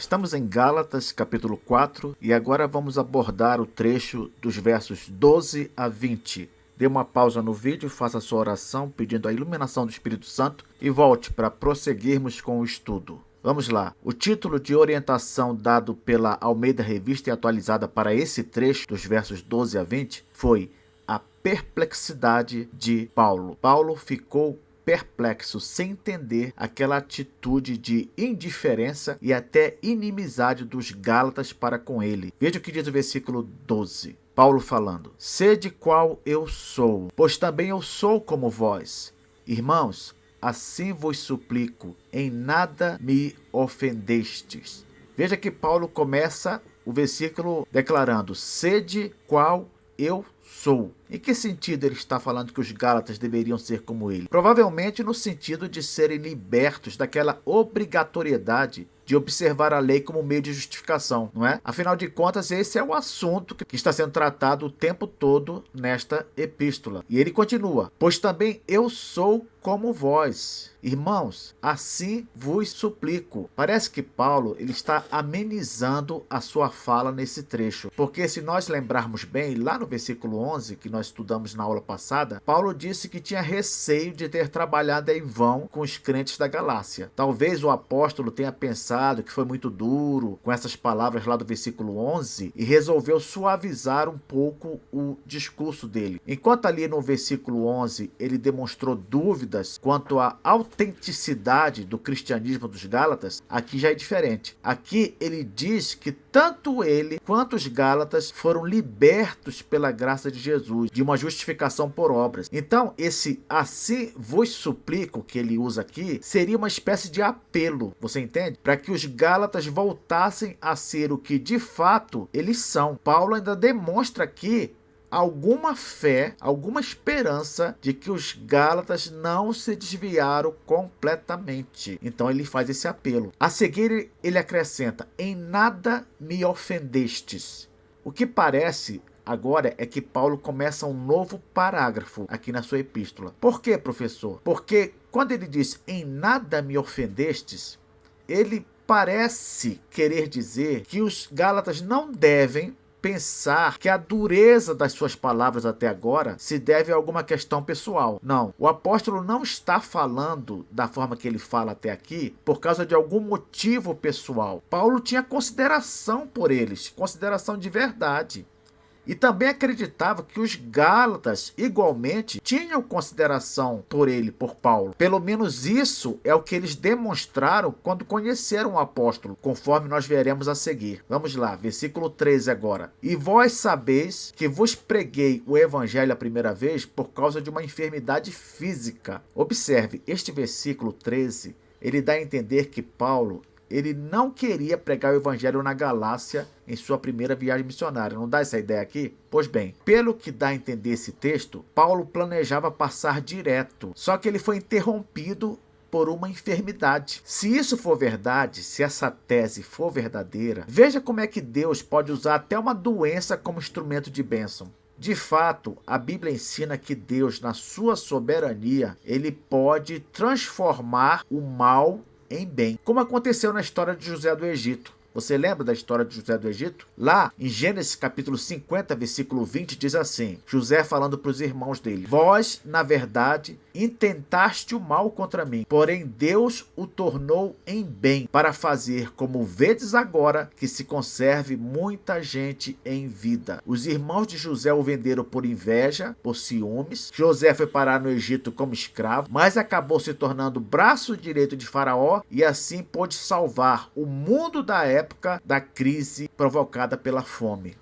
Estamos em Gálatas, capítulo 4, e agora vamos abordar o trecho dos versos 12 a 20. Dê uma pausa no vídeo, faça sua oração pedindo a iluminação do Espírito Santo e volte para prosseguirmos com o estudo. Vamos lá. O título de orientação dado pela Almeida Revista e atualizada para esse trecho, dos versos 12 a 20, foi a perplexidade de Paulo. Paulo ficou perplexo, sem entender aquela atitude de indiferença e até inimizade dos Gálatas para com ele. Veja o que diz o versículo 12. Paulo falando: Sede qual eu sou, pois também eu sou como vós. Irmãos, assim vos suplico, em nada me ofendestes. Veja que Paulo começa o versículo declarando: Sede qual eu sou. Em que sentido ele está falando que os Gálatas deveriam ser como ele? Provavelmente no sentido de serem libertos daquela obrigatoriedade de observar a lei como meio de justificação, não é? Afinal de contas, esse é o assunto que está sendo tratado o tempo todo nesta epístola. E ele continua: Pois também eu sou como vós. Irmãos, assim vos suplico. Parece que Paulo ele está amenizando a sua fala nesse trecho. Porque se nós lembrarmos bem, lá no versículo 11, que nós estudamos na aula passada, Paulo disse que tinha receio de ter trabalhado em vão com os crentes da Galácia. Talvez o apóstolo tenha pensado que foi muito duro com essas palavras lá do versículo 11 e resolveu suavizar um pouco o discurso dele. Enquanto ali no versículo 11 ele demonstrou dúvidas quanto à autenticidade do cristianismo dos Gálatas, aqui já é diferente. Aqui ele diz que tanto ele quanto os Gálatas foram libertos pela graça de Jesus, de uma justificação por obras. Então, esse assim vos suplico que ele usa aqui seria uma espécie de apelo, você entende? Para que os Gálatas voltassem a ser o que de fato eles são. Paulo ainda demonstra aqui alguma fé, alguma esperança de que os Gálatas não se desviaram completamente. Então ele faz esse apelo. A seguir ele acrescenta: em nada me ofendestes. O que parece agora é que Paulo começa um novo parágrafo aqui na sua epístola. Por quê, professor? Porque quando ele diz em nada me ofendestes, ele parece querer dizer que os Gálatas não devem pensar que a dureza das suas palavras até agora se deve a alguma questão pessoal. Não, o apóstolo não está falando da forma que ele fala até aqui por causa de algum motivo pessoal. Paulo tinha consideração por eles, consideração de verdade. E também acreditava que os Gálatas, igualmente, tinham consideração por ele, por Paulo. Pelo menos isso é o que eles demonstraram quando conheceram o apóstolo, conforme nós veremos a seguir. Vamos lá, versículo 13 agora. E vós sabeis que vos preguei o evangelho a primeira vez por causa de uma enfermidade física. Observe, este versículo 13, ele dá a entender que Paulo ele não queria pregar o evangelho na Galácia em sua primeira viagem missionária. Não dá essa ideia aqui? Pois bem, pelo que dá a entender esse texto, Paulo planejava passar direto, só que ele foi interrompido por uma enfermidade. Se isso for verdade, se essa tese for verdadeira, veja como é que Deus pode usar até uma doença como instrumento de bênção. De fato, a Bíblia ensina que Deus, na sua soberania, ele pode transformar o mal em bem, como aconteceu na história de José do Egito. Você lembra da história de José do Egito? Lá, em Gênesis capítulo 50, versículo 20, diz assim, José falando para os irmãos dele: Vós, na verdade, intentaste o mal contra mim, porém Deus o tornou em bem, para fazer, como vedes agora, que se conserve muita gente em vida. Os irmãos de José o venderam por inveja, por ciúmes. José foi parar no Egito como escravo, mas acabou se tornando braço direito de Faraó e assim pôde salvar o mundo da época da crise provocada pela fome.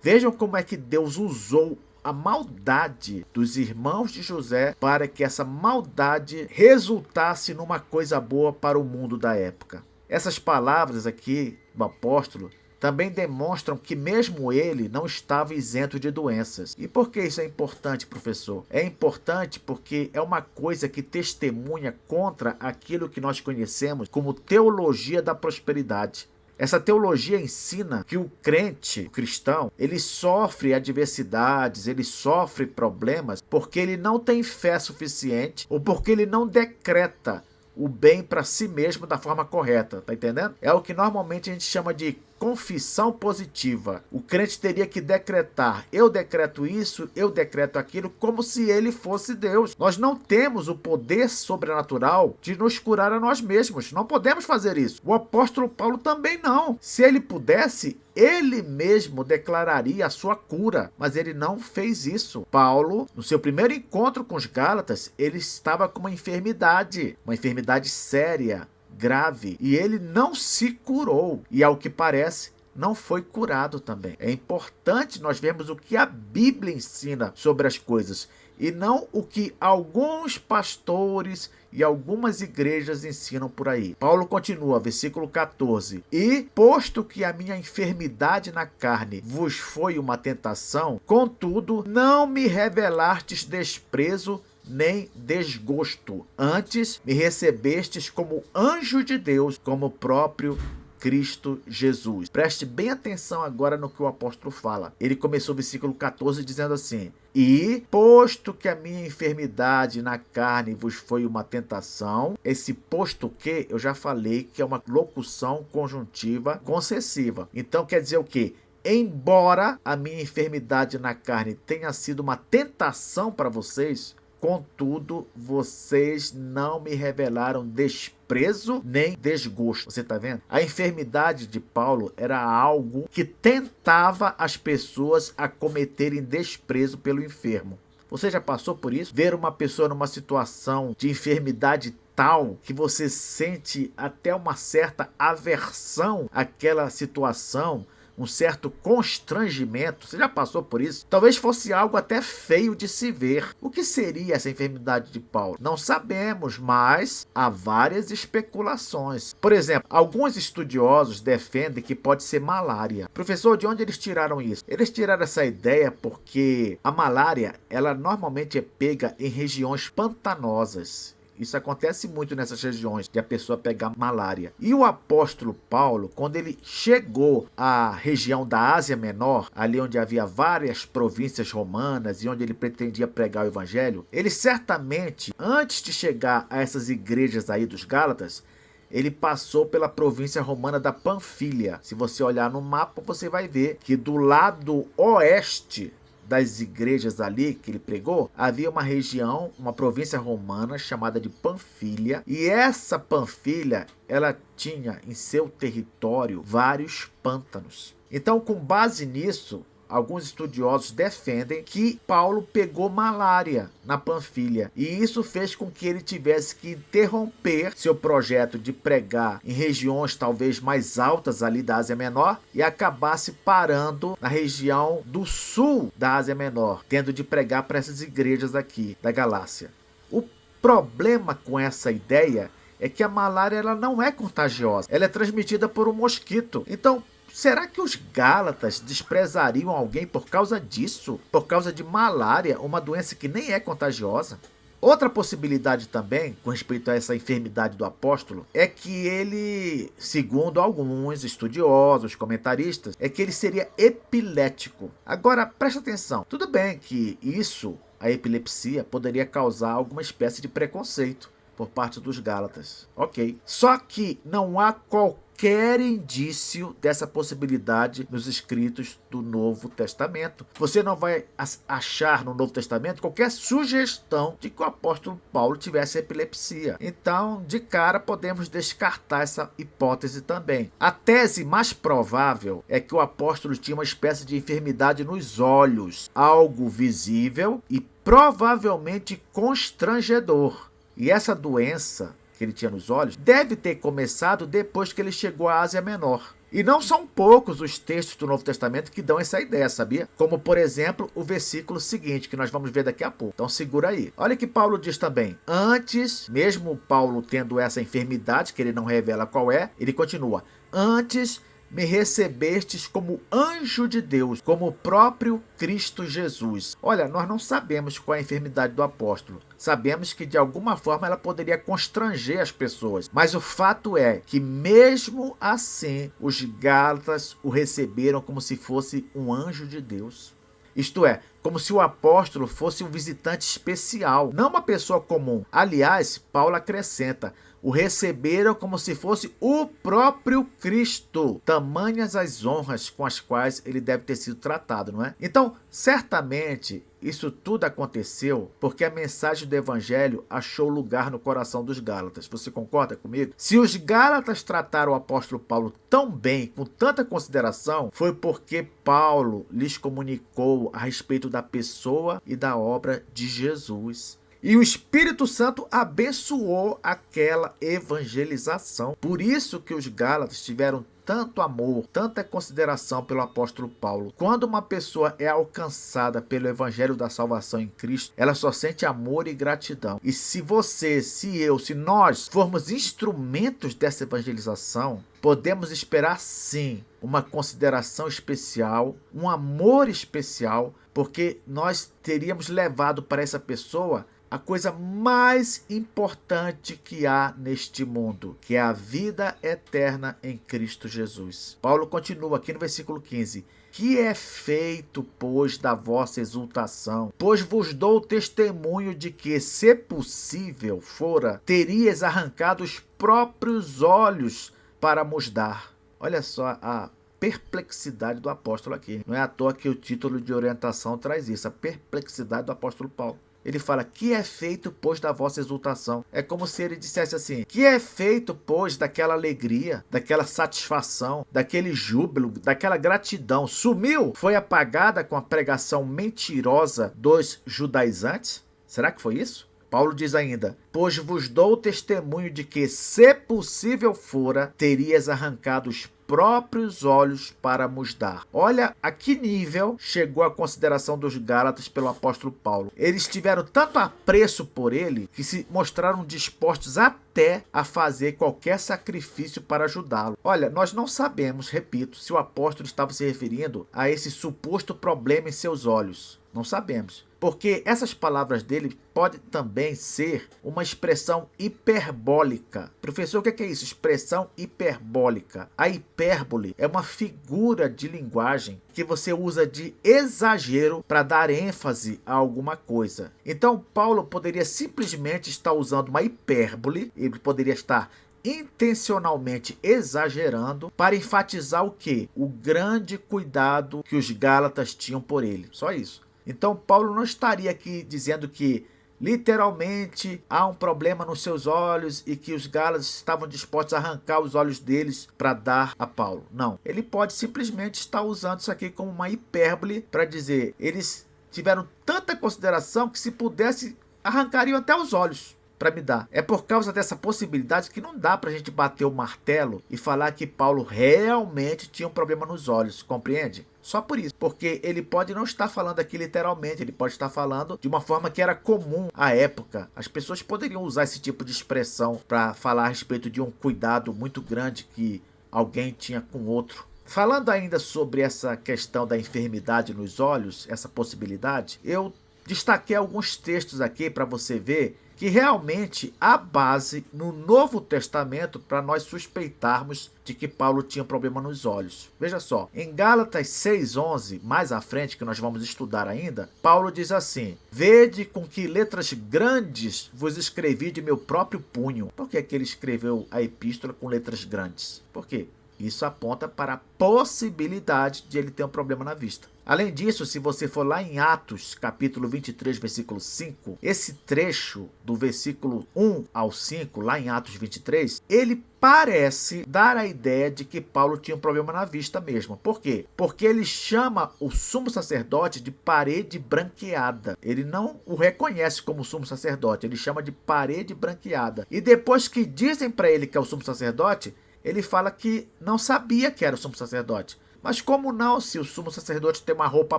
Vejam como é que Deus usou a maldade dos irmãos de José para que essa maldade resultasse numa coisa boa para o mundo da época. Essas palavras aqui do apóstolo também demonstram que mesmo ele não estava isento de doenças. E por que isso é importante, professor? É importante porque é uma coisa que testemunha contra aquilo que nós conhecemos como teologia da prosperidade. Essa teologia ensina que o crente, o cristão, ele sofre adversidades, ele sofre problemas porque ele não tem fé suficiente ou porque ele não decreta o bem para si mesmo da forma correta, tá entendendo? É o que normalmente a gente chama de confissão positiva. O crente teria que decretar: eu decreto isso, eu decreto aquilo, como se ele fosse Deus. Nós não temos o poder sobrenatural de nos curar a nós mesmos. Não podemos fazer isso. O apóstolo Paulo também não. Se ele pudesse, ele mesmo declararia a sua cura, mas ele não fez isso. Paulo, no seu primeiro encontro com os Gálatas, ele estava com uma enfermidade séria, grave, e ele não se curou, e ao que parece não foi curado também. É importante nós vermos o que a Bíblia ensina sobre as coisas e não o que alguns pastores e algumas igrejas ensinam por aí. Paulo continua, versículo 14: e posto que a minha enfermidade na carne vos foi uma tentação, contudo não me revelastes desprezo nem desgosto. Antes me recebestes como anjo de Deus, como o próprio Cristo Jesus. Preste bem atenção agora no que o apóstolo fala. Ele começou o versículo 14 dizendo assim: e posto que a minha enfermidade na carne vos foi uma tentação. Esse posto que eu já falei que é uma locução conjuntiva concessiva. Então quer dizer o quê? Embora a minha enfermidade na carne tenha sido uma tentação para vocês, contudo, vocês não me revelaram desprezo nem desgosto. Você está vendo? A enfermidade de Paulo era algo que tentava as pessoas a cometerem desprezo pelo enfermo. Você já passou por isso? Ver uma pessoa numa situação de enfermidade tal que você sente até uma certa aversão àquela situação, um certo constrangimento. Você já passou por isso? Talvez fosse algo até feio de se ver. O que seria essa enfermidade de Paulo? Não sabemos, mas há várias especulações. Por exemplo, alguns estudiosos defendem que pode ser malária. Professor, de onde eles tiraram isso? Eles tiraram essa ideia porque a malária, ela normalmente é pega em regiões pantanosas. Isso acontece muito nessas regiões, de a pessoa pegar malária. E o apóstolo Paulo, quando ele chegou à região da Ásia Menor, ali onde havia várias províncias romanas e onde ele pretendia pregar o evangelho, ele certamente, antes de chegar a essas igrejas aí dos Gálatas, ele passou pela província romana da Panfilha. Se você olhar no mapa, você vai ver que do lado oeste das igrejas ali que ele pregou, havia uma região, uma província romana chamada de Panfilha, e essa Panfilha, ela tinha em seu território vários pântanos. Então, com base nisso, alguns estudiosos defendem que Paulo pegou malária na Panfilha, e isso fez com que ele tivesse que interromper seu projeto de pregar em regiões talvez mais altas ali da Ásia Menor e acabasse parando na região do sul da Ásia Menor, tendo de pregar para essas igrejas aqui da Galácia. O problema com essa ideia é que a malária ela não é contagiosa, ela é transmitida por um mosquito. Então, será que os Gálatas desprezariam alguém por causa disso? Por causa de malária, uma doença que nem é contagiosa? Outra possibilidade também, com respeito a essa enfermidade do apóstolo, é que ele, segundo alguns estudiosos, comentaristas, é que ele seria epilético. Agora, presta atenção. Tudo bem que isso, a epilepsia, poderia causar alguma espécie de preconceito por parte dos Gálatas. Ok. Só que não há qualquer indício dessa possibilidade nos escritos do Novo Testamento. Você não vai achar no Novo Testamento qualquer sugestão de que o apóstolo Paulo tivesse epilepsia. Então, de cara, podemos descartar essa hipótese também. A tese mais provável é que o apóstolo tinha uma espécie de enfermidade nos olhos, algo visível e provavelmente constrangedor. E essa doença que ele tinha nos olhos deve ter começado depois que ele chegou à Ásia Menor. E não são poucos os textos do Novo Testamento que dão essa ideia, sabia? Como, por exemplo, o versículo seguinte, que nós vamos ver daqui a pouco. Então segura aí. Olha que Paulo diz também. Antes, mesmo Paulo tendo essa enfermidade, que ele não revela qual é, ele continua. Antes me recebestes como anjo de Deus, como o próprio Cristo Jesus. Olha, nós não sabemos qual é a enfermidade do apóstolo. Sabemos que de alguma forma ela poderia constranger as pessoas. Mas o fato é que mesmo assim, os Gálatas o receberam como se fosse um anjo de Deus. Isto é, como se o apóstolo fosse um visitante especial, não uma pessoa comum. Aliás, Paulo acrescenta, o receberam como se fosse o próprio Cristo. Tamanhas as honras com as quais ele deve ter sido tratado, não é? Então, certamente, isso tudo aconteceu porque a mensagem do evangelho achou lugar no coração dos Gálatas. Você concorda comigo? Se os Gálatas trataram o apóstolo Paulo tão bem, com tanta consideração, foi porque Paulo lhes comunicou a respeito da pessoa e da obra de Jesus. E o Espírito Santo abençoou aquela evangelização. Por isso que os Gálatas tiveram tanto amor, tanta consideração pelo apóstolo Paulo. Quando uma pessoa é alcançada pelo evangelho da salvação em Cristo, ela só sente amor e gratidão. E se você, se eu, se nós formos instrumentos dessa evangelização, podemos esperar sim uma consideração especial, um amor especial, porque nós teríamos levado para essa pessoa a coisa mais importante que há neste mundo, que é a vida eterna em Cristo Jesus. Paulo continua aqui no versículo 15. Que é feito, pois, da vossa exultação? Pois vos dou testemunho de que, se possível fora, terias arrancado os próprios olhos para nos dar. Olha só a perplexidade do apóstolo aqui. Não é à toa que o título de orientação traz isso, a perplexidade do apóstolo Paulo. Ele fala, que é feito, pois, da vossa exultação? É como se ele dissesse assim, que é feito, pois, daquela alegria, daquela satisfação, daquele júbilo, daquela gratidão? Sumiu? Foi apagada com a pregação mentirosa dos judaizantes? Será que foi isso? Paulo diz ainda, pois vos dou testemunho de que, se possível fora, terias arrancado os próprios olhos para nos dar. Olha a que nível chegou a consideração dos Gálatas pelo apóstolo Paulo. Eles tiveram tanto apreço por ele que se mostraram dispostos até a fazer qualquer sacrifício para ajudá-lo. Olha, nós não sabemos, repito, se o apóstolo estava se referindo a esse suposto problema em seus olhos. Não sabemos. Porque essas palavras dele podem também ser uma expressão hiperbólica. Professor, o que é isso? Expressão hiperbólica. A hipérbole é uma figura de linguagem que você usa de exagero para dar ênfase a alguma coisa. Então, Paulo poderia simplesmente estar usando uma hipérbole, ele poderia estar intencionalmente exagerando para enfatizar o quê? O grande cuidado que os Gálatas tinham por ele. Só isso. Então, Paulo não estaria aqui dizendo que, literalmente, há um problema nos seus olhos e que os Gálatas estavam dispostos a arrancar os olhos deles para dar a Paulo. Não. Ele pode simplesmente estar usando isso aqui como uma hipérbole para dizer, eles tiveram tanta consideração que, se pudesse, arrancariam até os olhos para me dar. É por causa dessa possibilidade que não dá para a gente bater o martelo e falar que Paulo realmente tinha um problema nos olhos, compreende? Só por isso, porque ele pode não estar falando aqui literalmente, ele pode estar falando de uma forma que era comum à época. As pessoas poderiam usar esse tipo de expressão para falar a respeito de um cuidado muito grande que alguém tinha com outro. Falando ainda sobre essa questão da enfermidade nos olhos, essa possibilidade, eu destaquei alguns textos aqui para você ver que realmente há base no Novo Testamento para nós suspeitarmos de que Paulo tinha problema nos olhos. Veja só, em Gálatas 6:11, mais à frente, que nós vamos estudar ainda, Paulo diz assim, vede com que letras grandes vos escrevi de meu próprio punho. Por que ele escreveu a epístola com letras grandes? Por quê? Isso aponta para a possibilidade de ele ter um problema na vista. Além disso, se você for lá em Atos, capítulo 23, versículo 5, esse trecho do versículo 1 ao 5, lá em Atos 23, ele parece dar a ideia de que Paulo tinha um problema na vista mesmo. Por quê? Porque ele chama o sumo sacerdote de parede branqueada. Ele não o reconhece como sumo sacerdote, ele chama de parede branqueada. E depois que dizem para ele que é o sumo sacerdote, ele fala que não sabia que era o sumo sacerdote. Mas como não, se o sumo sacerdote tem uma roupa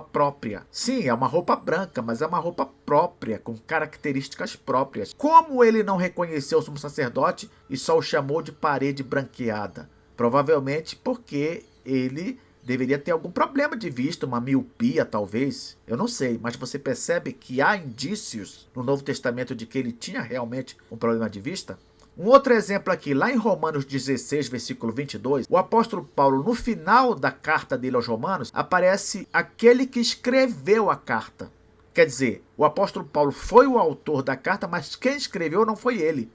própria? Sim, é uma roupa branca, mas é uma roupa própria, com características próprias. Como ele não reconheceu o sumo sacerdote e só o chamou de parede branqueada? Provavelmente porque ele deveria ter algum problema de vista, uma miopia talvez. Eu não sei, mas você percebe que há indícios no Novo Testamento de que ele tinha realmente um problema de vista? Um outro exemplo aqui, lá em Romanos 16, versículo 22, o apóstolo Paulo, no final da carta dele aos Romanos, aparece aquele que escreveu a carta. Quer dizer, o apóstolo Paulo foi o autor da carta, mas quem escreveu não foi ele.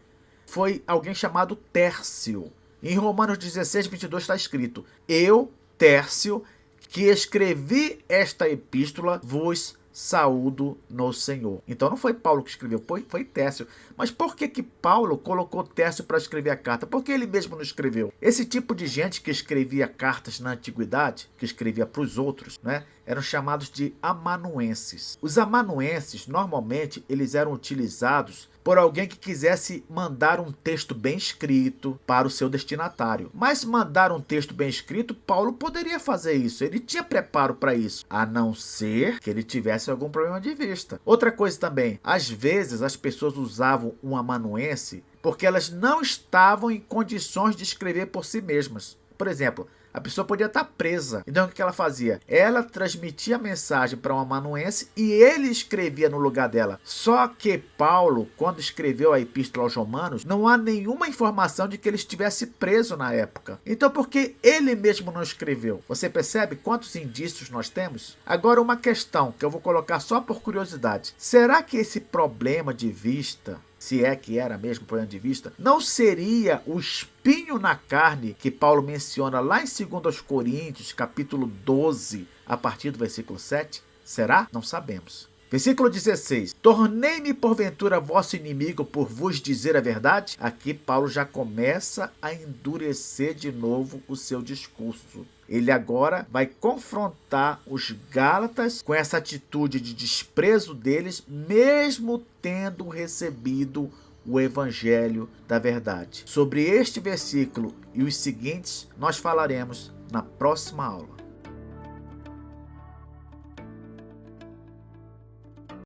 foi alguém chamado Tércio. Em Romanos 16, 22 está escrito: eu, Tércio, que escrevi esta epístola, vos saúdo no Senhor. Então não foi Paulo que escreveu, foi Tércio. Mas por que Paulo colocou Tércio para escrever a carta? Porque ele mesmo não escreveu. Esse tipo de gente que escrevia cartas na antiguidade, que escrevia para os outros, né, eram chamados de amanuenses. Os amanuenses, normalmente, eles eram utilizados por alguém que quisesse mandar um texto bem escrito para o seu destinatário. Mas mandar um texto bem escrito, Paulo poderia fazer isso. Ele tinha preparo para isso, a não ser que ele tivesse algum problema de vista. Outra coisa também, às vezes as pessoas usavam um amanuense porque elas não estavam em condições de escrever por si mesmas. Por exemplo, a pessoa podia estar presa. Então o que ela fazia? Ela transmitia a mensagem para um amanuense e ele escrevia no lugar dela. Só que Paulo, quando escreveu a epístola aos Romanos, não há nenhuma informação de que ele estivesse preso na época. Então por que ele mesmo não escreveu? Você percebe quantos indícios nós temos? Agora uma questão que eu vou colocar só por curiosidade. Será que esse problema de vista, se é que era mesmo problema de vista, não seria o espinho na carne que Paulo menciona lá em 2 Coríntios, capítulo 12, a partir do versículo 7? Será? Não sabemos. Versículo 16. Tornei-me porventura vosso inimigo por vos dizer a verdade? Aqui Paulo já começa a endurecer de novo o seu discurso. Ele agora vai confrontar os Gálatas com essa atitude de desprezo deles, mesmo tendo recebido o evangelho da verdade. Sobre este versículo e os seguintes, nós falaremos na próxima aula.